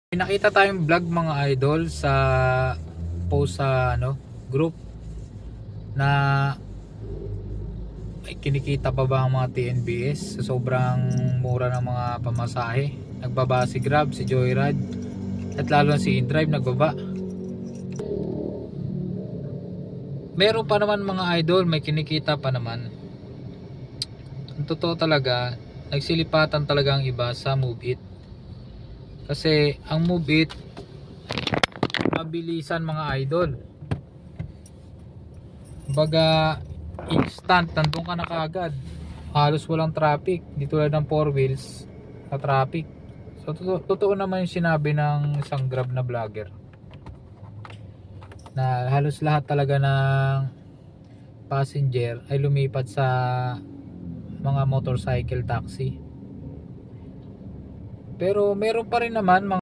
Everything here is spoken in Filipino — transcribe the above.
May nakita tayong vlog mga idol sa post sa group na ay kinikita pa ba ang mga TNBS sa sobrang mura ng mga pamasahe. Nagbaba si Grab, si Joyride at lalo na si InDrive nagbaba. Meron pa naman mga idol, may kinikita pa naman. Ang totoo talaga, nagsilipatan talaga ang iba sa Move It. Kasi ang Move It mabilisan mga idol. Baga instant, nandun ka na kaagad. Halos walang traffic. Di tulad ng 4 wheels na traffic. So totoo naman yung sinabi ng isang Grab na vlogger na halos lahat talaga ng passenger ay lumipat sa mga motorcycle taxi. Pero meron pa rin naman mga